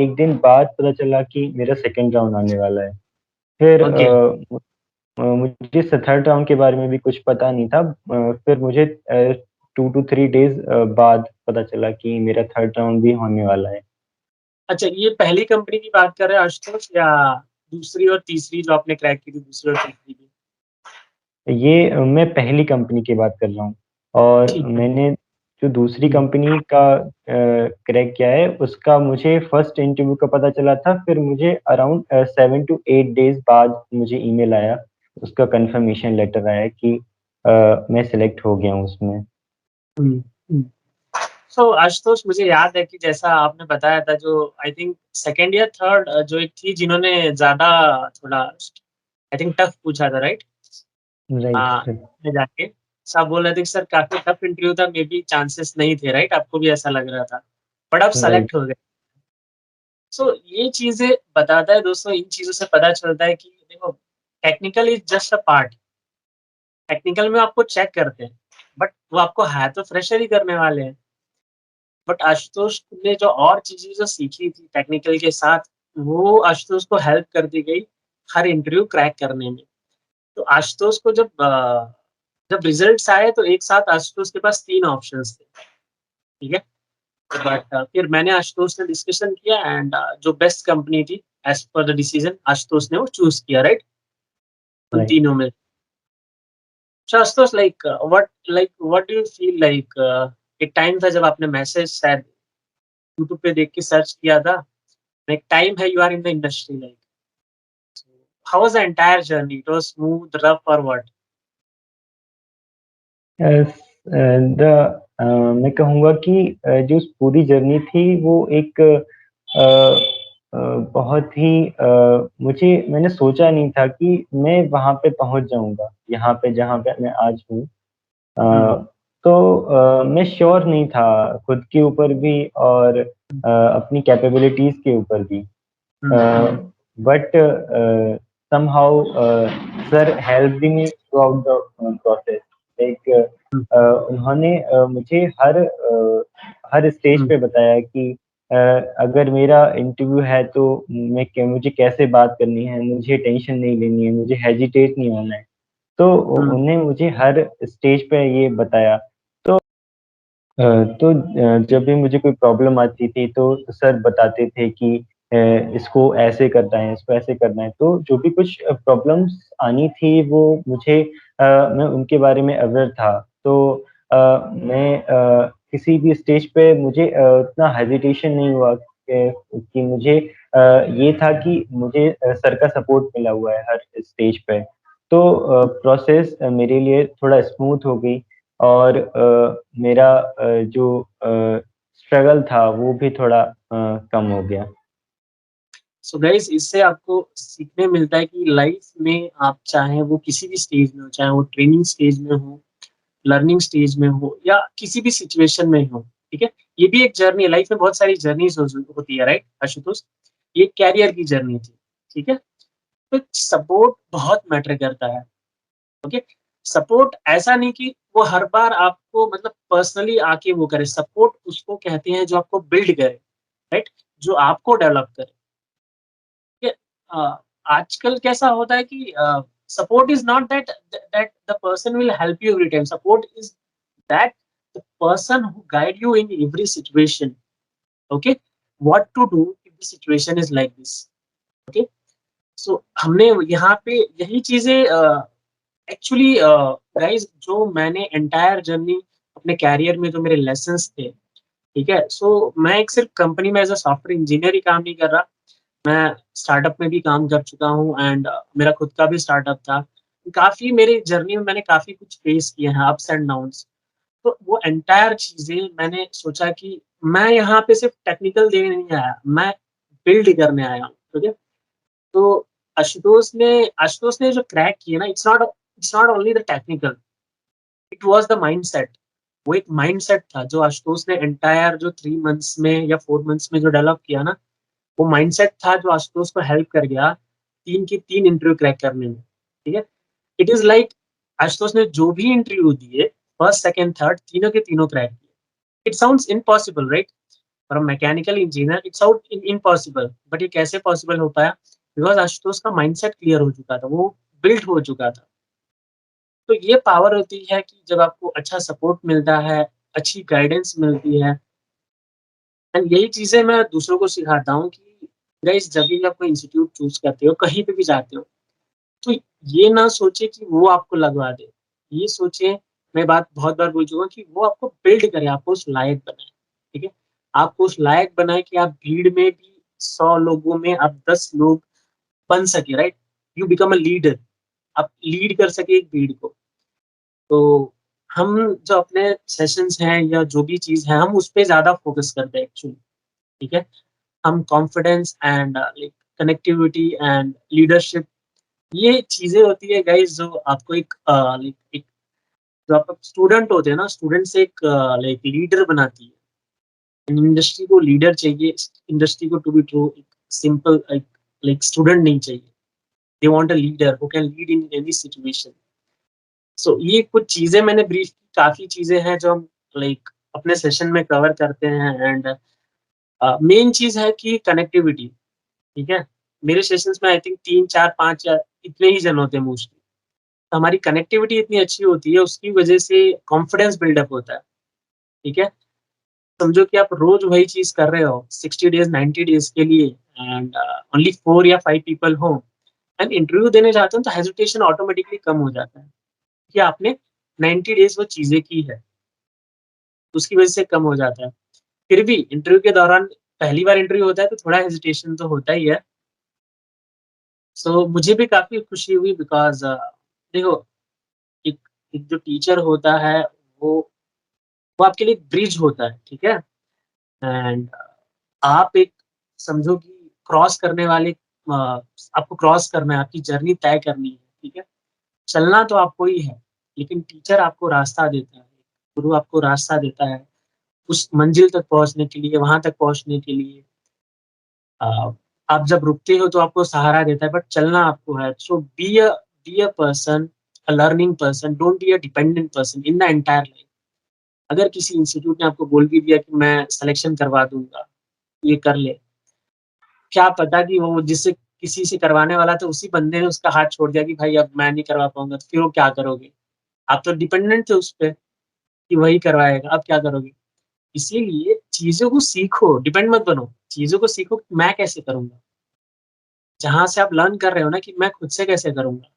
1 दिन बाद पता चला कि मेरा सेकंड राउंड आने वाला है। फिर ओके। मुझे स थर्ड राउंड के बारे में भी कुछ पता नहीं था। फिर मुझे 2 टू 3 डेज़ बाद पता चला कि मेरा थर्ड राउंड भी होने वाला है। अच्छा, ये पहली कंपनी की बात कर रहे हैं आशुतोष या दूसरी और तीसरी जो आपने क्रैक की थी, दूसरी और तीसरी की? ये मैं पहली कंपनी की बात कर रहा हूँ और ठीक है। मैंने जो दूसरी हुँ, कंपनी का क्रैक किया है, उसका मुझे फर्स्ट इंटरव्यू का पता चला था, फिर मुझे अराउंड 7 टू 8 डेज़ बाद मुझे ईमेल आया, उसका कन्फर्मेशन लेटर आया कि मैं सेलेक्ट हो गया हूँ उसमें। हुँ, हुँ। सो आशुतोष, मुझे याद है कि जैसा आपने बताया था, जो आई थिंक सेकंड या थर्ड जो एक थी जिन्होंने ज़्यादा थोड़ा आई थिंक टफ पूछा था राइट? राइट, राइट, में जाके सब बोल रहे थे कि सर काफ़ी टफ इंटरव्यू था, मे बी चांसेस नहीं थे राइट? आपको भी ऐसा लग रहा था, बट आप राइट। सेलेक्ट हो गए। सो ये चीज़ें बताता है दोस्तों, इन चीज़ों से पता चलता है कि देखो, technical is just a part. Technical में आपको चेक करते हैं, बट वो आपको हायर तो फ्रेशर ही करने वाले हैं। बट आशुतोष ने जो और चीज़ें जो सीखी थी टेक्निकल के साथ, वो आशुतोष को हेल्प करती गई हर इंटरव्यू क्रैक करने में। तो आशुतोष को जब रिज़ल्ट्स आए तो एक साथ आशुतोष के पास 3 ऑप्शंस थे, ठीक है? बट फिर मैंने आशुतोष से डिस्कशन किया एंड जो बेस्ट कंपनी थी as per the decision Ashutosh ने वो चूज़ किया राइट? उन राइट। तीनों में। So Ashutosh, what do you feel like, एक टाइम था जब आपने मैसेज शायद यूट्यूब पे देख के सर्च किया था, एक टाइम है you are in the industry like, how was the entire journey? It was smooth, rough और व्हाट? द मैं कहूँगा कि जो पूरी जर्नी थी वो एक बहुत ही मैंने सोचा नहीं था कि मैं वहाँ पे पहुँच जाऊँगा, यहाँ पे जहाँ पे मैं आज हूँ। हुँ, तो मैं श्योर नहीं था खुद के ऊपर भी और हुँ, अपनी कैपेबिलिटीज़ के ऊपर भी। हुँ, हुँ, but somehow sir helped me throughout the process. Like हुँ, उन्होंने मुझे हर स्टेज हुँ, पे बताया कि अ, अगर मेरा इंटरव्यू है तो मुझे कैसे बात करनी है, मुझे टेंशन नहीं लेनी है, मुझे हेजिटेट नहीं होना है। तो हुँ, उन्हें मुझे हर स्टेज पे ये बताया। जब भी मुझे कोई प्रॉब्लम आती थी तो सर बताते थे कि इसको ऐसे करना है, इसको ऐसे करना है। तो जो भी कुछ प्रॉब्लम्स आनी थी वो मैं उनके बारे में अवेयर था। तो मैं किसी भी स्टेज पे मुझे इतना हेजिटेशन नहीं हुआ कि मुझे ये था कि मुझे सर का सपोर्ट मिला हुआ है हर स्टेज पे। तो प्रोसेस मेरे लिए थोड़ा स्मूथ हो गई और मेरा जो स्ट्रगल था वो भी थोड़ा कम हो गया। सो गाइस, इससे आपको सीखने मिलता है कि लाइफ में आप चाहे वो किसी भी स्टेज में हो, चाहे वो ट्रेनिंग स्टेज में हो, लर्निंग स्टेज में हो या किसी भी सिचुएशन में हो, ठीक है? ये भी एक जर्नी है, लाइफ में बहुत सारी जर्नीज़ होती है, राइट आशुतोष? ये कैरियर की जर्नी थी, ठीक है? तो सपोर्ट बहुत मैटर करता है, ओके? सपोर्ट ऐसा नहीं कि वो हर बार आपको मतलब पर्सनली आके वो करे, सपोर्ट उसको कहते हैं जो आपको बिल्ड करे, राइट? जो आपको डेवलप करे। कि आजकल कैसा होता है कि support is not that the person will help you every time, support is that the person who guide you in every situation, okay, what to do if the situation is like this, okay. So हमने यहाँ पे यही चीजें actually guys, जो मैंने entire journey अपने career में जो मेरे लेसन्स थे, ठीक है, सो मैं एक सिर्फ कंपनी में एज अ सॉफ्टवेयर इंजीनियर ही काम नहीं कर रहा, मैं स्टार्टअप में भी काम कर चुका हूँ एंड मेरा खुद का भी स्टार्टअप था। काफ़ी मेरी जर्नी में मैंने काफ़ी कुछ फेस किए हैं, अप्स एंड डाउन्स। तो वो एंटायर चीज़ें मैंने सोचा कि मैं यहाँ पे सिर्फ़ टेक्निकल देने नहीं आया, मैं बिल्ड करने आया हूँ, ठीक है? तो आशुतोष ने जो क्रैक किया ना, it's not only the technical, it was the mindset. वो एक माइंडसेट था जो आशुतोष ने एंटायर जो 3 मंथ्स में या 4 मंथ्स में जो डेवलप किया ना, वो माइंडसेट था जो आशुतोष को हेल्प कर गया 3 की 3 इंटरव्यू क्रैक करने में, ठीक है? इट इज़ लाइक आशुतोष ने जो भी इंटरव्यू दिए, फर्स्ट, सेकंड, थर्ड तीनों के तीनों क्रैक किए। It sounds impossible, right? For a mechanical engineer it sound impossible, but ये कैसे पॉसिबल हो पाया? बिकॉज़ आशुतोष का माइंडसेट क्लियर हो चुका था, वो बिल्ड हो चुका था। तो ये पावर होती है कि जब आपको अच्छा सपोर्ट मिलता है, अच्छी गाइडेंस मिलती है एंड यही चीज़ें मैं दूसरों को सिखाता हूँ कि गाइस, जब भी आप कोई इंस्टीट्यूट चूज़ करते हो, कहीं पे भी जाते हो, तो ये ना सोचे कि वो आपको लगवा दे। ये सोचे, मैं बात बहुत बार बोल चुका हूँ कि वो आपको बिल्ड करे, आपको उस लायक बनाए, ठीक है? आपको उस लायक बनाए कि आप भीड़ में भी 100 लोगों में आप 10 लोग बन सके, right? You become a leader, आप लीड कर सके एक भीड़ को। तो हम जो अपने सेशंस हैं या जो भी चीज़ है, हम उस पे ज़्यादा फ़ोकस करते हैं एक्चुअली, ठीक है? हम confidence and like connectivity and leadership, ये चीज़ें होती है गाइस जो आपको एक लाइक एक जो आप स्टूडेंट होते हैं ना, स्टूडेंट से एक लाइक लीडर बनाती है। इंडस्ट्री को लीडर चाहिए, इंडस्ट्री को टू बी ट्रू एक सिंपल एक लाइक स्टूडेंट नहीं चाहिए। They want a leader who can lead in any situation. So ये कुछ चीज़ें मैंने ब्रीफ की, काफ़ी चीज़ें हैं जो हम लाइक अपने सेशन में कवर करते हैं एंड मेन चीज़ है कि कनेक्टिविटी, ठीक है? मेरे सेशंस में आई थिंक 3, 4, 5 या इतने ही जन होते हैं मोस्टली। हमारी कनेक्टिविटी इतनी अच्छी होती है, उसकी वजह से कॉन्फिडेंस बिल्डअप होता है, ठीक है? समझो कि आप रोज़ वही चीज़ कर रहे हो 60 डेज़, 90 डेज़ के लिए एंड ओनली 4 या 5 पीपल हो एंड इंटरव्यू देने जाते हो तो हेजिटेशन ऑटोमैटिकली कम हो जाता है, कि आपने 90 डेज़ वो चीज़ें की है, उसकी वजह से कम हो जाता है। फिर भी इंटरव्यू के दौरान पहली बार इंटरव्यू होता है तो थोड़ा हेजिटेशन तो होता ही है। सो मुझे भी काफ़ी खुशी हुई बिकॉज़ देखो, एक एक जो टीचर होता है वो वो आपके लिए ब्रिज होता है, ठीक है? एंड आप एक समझो कि क्रॉस करने वाले आपको क्रॉस करना है, आपकी जर्नी तय करनी है, ठीक है? चलना तो आपको ही है, लेकिन टीचर आपको रास्ता देता है, गुरु आपको रास्ता देता है, उस मंजिल तक पहुँचने के लिए, वहाँ तक पहुँचने के लिए। अ, आप जब रुकते हो तो आपको सहारा देता है, बट चलना आपको है। So be a person, a learning person, don't be a dependent person in the entire life. अगर किसी इंस्टीट्यूट ने आपको बोल भी दिया कि मैं सिलेक्शन करवा दूँगा, ये कर ले, क्या पता कि वो जिससे किसी से करवाने वाला था उसी बंदे ने उसका हाथ छोड़ दिया कि भाई अब मैं नहीं करवा पाऊँगा, तो फिर वो क्या करोगे? आप तो डिपेंडेंट थे उस पे कि वही करवाएगा, अब क्या करोगे? इसीलिए चीज़ों को सीखो, डिपेंड मत बनो, चीज़ों को सीखो कि मैं कैसे करूँगा? जहाँ से आप लर्न कर रहे हो ना कि मैं खुद से कैसे करूँगा?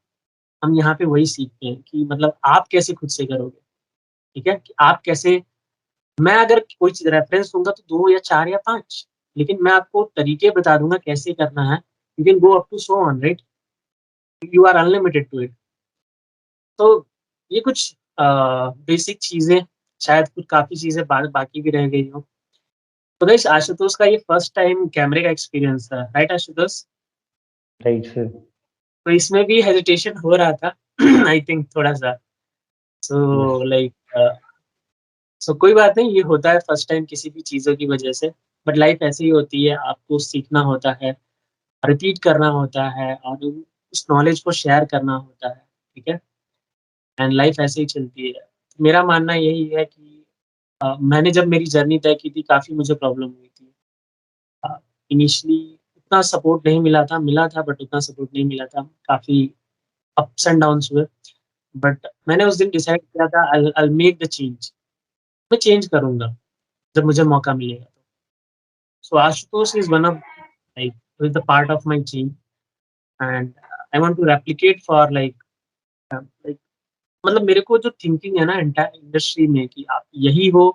हम यहाँ पे वही सीखते हैं कि मतलब आप कैसे खुद से करोगे, ठीक है? कि आप कैसे, मैं अगर कोई चीज़ रेफ़रेंस दूँगा तो 2 या 4 या 5, लेकिन मैं आपको तरीके बता दूँगा कैसे करना है। You can go up to so on, right? You are unlimited to it. तो ये कुछ बेसिक चीजें, शायद कुछ काफी चीजें बाकी भी रह गई हो। तो गाइस आशुतोष का ये फर्स्ट टाइम कैमरे का एक्सपीरियंस था, राइट आशुतोष? Right sir. तो इसमें भी हेजिटेशन हो रहा था आई थिंक थोड़ा सा। यस। सो लाइक सो कोई बात नहीं, ये होता है फर्स्ट टाइम किसी भी चीज़ों की वजह से। बट लाइफ ऐसी ही होती है, आपको सीखना होता है, रिपीट करना होता है और उस नॉलेज को शेयर करना होता है, ठीक है? एंड लाइफ ऐसे ही चलती है। मेरा मानना यही है कि मैंने जब मेरी जर्नी तय की थी, काफ़ी मुझे प्रॉब्लम हुई थी। इनिशियली उतना सपोर्ट नहीं मिला था, मिला था बट उतना सपोर्ट नहीं मिला था। काफ़ी अप्स एंड डाउन्स हुए। बट मैंने उस दिन डिसाइड किया था I will make the change. मैं चेंज करूँगा, जब मुझे मौका मिलेगा तो। So Ashutosh is one of like who is the part of my team and I want to replicate for like मतलब मेरे को जो थिंकिंग है ना एंटायर इंडस्ट्री में कि आप यही हो,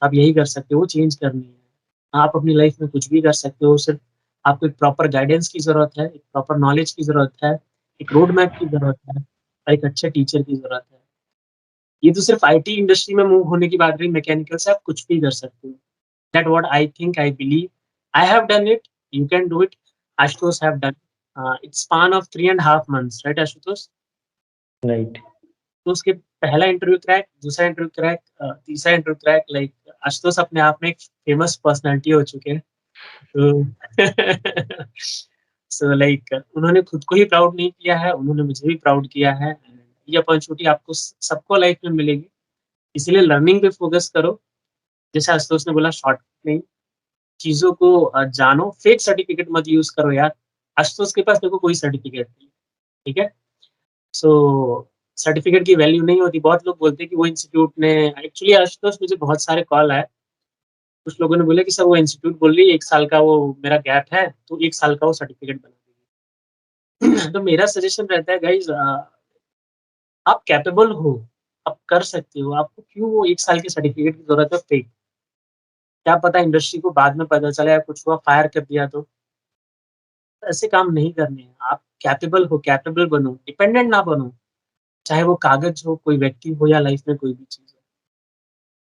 आप यही कर सकते हो, वो चेंज करनी है। आप अपनी लाइफ में कुछ भी कर सकते हो, सिर्फ आपको एक प्रॉपर गाइडेंस की ज़रूरत है, एक प्रॉपर नॉलेज की ज़रूरत है, एक रोड मैप की ज़रूरत है और एक अच्छे टीचर की ज़रूरत है। ये तो सिर्फ आईटी इंडस्ट्री में मूव होने की बात रही, मैकेनिकल से आप कुछ भी कर सकते हो। That what I think, I believe. I have done it. You can do it. Ashutosh have done. It's span of 3.5 months, right, Ashutosh? Right. तो उसके पहला इंटरव्यू क्रैक, दूसरा इंटरव्यू क्रैक, तीसरा इंटरव्यू क्रैक, लाइक आशुतोष अपने आप में एक famous personality हो चुके हैं। तो सो लाइक उन्होंने खुद को ही प्राउड नहीं किया है, उन्होंने मुझे भी प्राउड किया है। ये अपॉर्चुनिटी आपको सबको लाइफ में मिलेगी, इसीलिए लर्निंग पे फोकस करो। जैसे आशुतोष ने बोला, शॉर्ट नहीं, चीज़ों को जानो, फेक सर्टिफ़िकेट मत यूज़ करो यार। आशुतोष के पास देखो कोई सर्टिफ़िकेट नहीं है, ठीक है? सो सर्टिफ़िकेट की वैल्यू नहीं होती। बहुत लोग बोलते हैं कि वो इंस्टीट्यूट ने एक्चुअली आशुतोष मुझे बहुत सारे कॉल आए। कुछ लोगों ने बोला कि सर वो इंस्टीट्यूट बोल रही है 1 साल का वो मेरा गैप है, तो 1 साल का वो सर्टिफ़िकेट बना देगी। तो मेरा सजेशन रहता है गाइज़ आप कैपेबल हो, आप कर सकते हो, आपको क्यों वो 1 साल के सर्टिफ़िकेट की ज़रूरत है फेक? क्या पता इंडस्ट्री को बाद में पता चला या कुछ हुआ, फायर कर दिया तो? ऐसे काम नहीं करने हैं। आप कैपेबल हो, कैपेबल बनो, डिपेंडेंट ना बनो। चाहे वो कागज़ हो, कोई व्यक्ति हो या लाइफ़ में कोई भी चीज़ हो।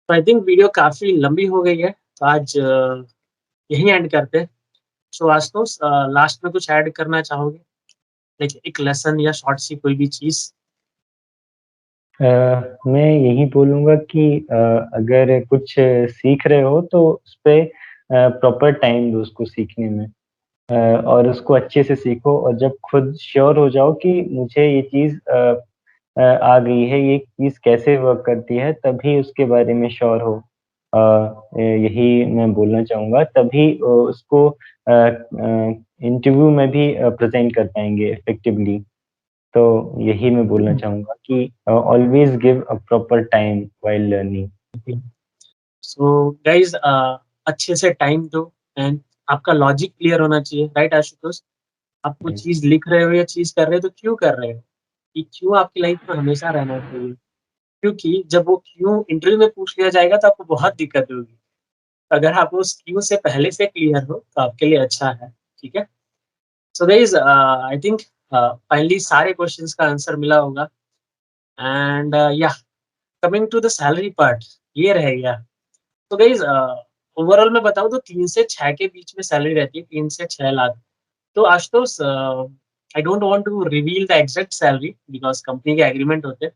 तो आई थिंक वीडियो काफ़ी लंबी हो गई है, तो आज यहीं एंड करते हैं। सो आशुतोष लास्ट में कुछ ऐड करना चाहोगे? लाइक एक लेसन या शॉर्ट सी कोई भी चीज़? मैं यही बोलूँगा कि अगर कुछ सीख रहे हो तो उसपे प्रॉपर टाइम दो उसको सीखने में। और उसको अच्छे से सीखो और जब खुद श्योर हो जाओ कि मुझे ये चीज़ आ गई है, ये चीज़ कैसे वर्क करती है, तभी उसके बारे में श्योर हो। यही मैं बोलना चाहूँगा, तभी उसको इंटरव्यू में भी प्रेज़ेंट कर पाएँगे इफ़ेक्टिवली। तो यही मैं बोलना चाहूँगा कि always give a proper time while learning. So guys अच्छे से टाइम दो एंड आपका लॉजिक क्लियर होना चाहिए, राइट आशुतोष? आप कोई राइट। चीज़ लिख रहे हो या चीज़ कर रहे हो तो क्यों कर रहे हो? ये क्यों आपकी लाइफ़ में हमेशा रहना चाहिए। क्योंकि जब वो क्यों इंटरव्यू में पूछ लिया जाएगा तो आपको बहुत दिक्कत होगी। अगर आप उस क्यू से पहले से क्लियर हो तो आपके लिए अच्छा है, ठीक है? So guys I think finally सारे क्वेश्चंस का आंसर मिला होगा एंड या coming to the salary part, ये रह गया। तो गाइज़ ओवरऑल मैं बताऊँ तो 3 से 6 के बीच में सैलरी रहती है, 3 से 6 लाख। तो Ashutosh I don't want to reveal the exact salary because company के एग्रीमेंट होते हैं।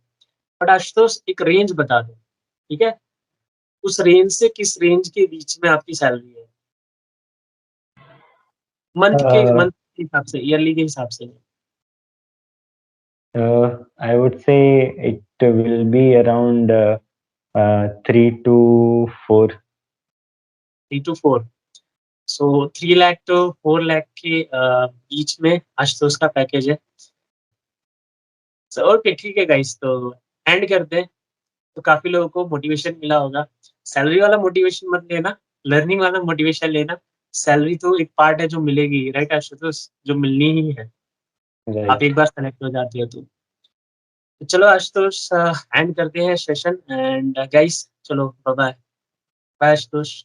बट आशुतोष एक रेंज बता दो, ठीक है? उस रेंज से किस रेंज के बीच में आपकी सैलरी है? Uh, मंथ के हिसाब से, ईयरली के हिसाब से। I would say it will be around 3 to 4. 3 to 4। So 3 lakh to 4 lakh के बीच में आशुतोष का पैकेज है। सो ओके ठीक है गाइस, तो एंड करते हैं। तो काफ़ी लोगों को मोटिवेशन मिला होगा। सैलरी वाला मोटिवेशन मत लेना, लर्निंग वाला मोटिवेशन लेना। सैलरी तो एक पार्ट है जो मिलेगी, राइट आशुतोष? जो मिलनी ही है। आप राइट। एक बार सेलेक्ट हो जाते हो तो। तो चलो आशुतोष एंड करते हैं सेशन एंड गाइस चलो बाय बाय। बाय आशुतोष।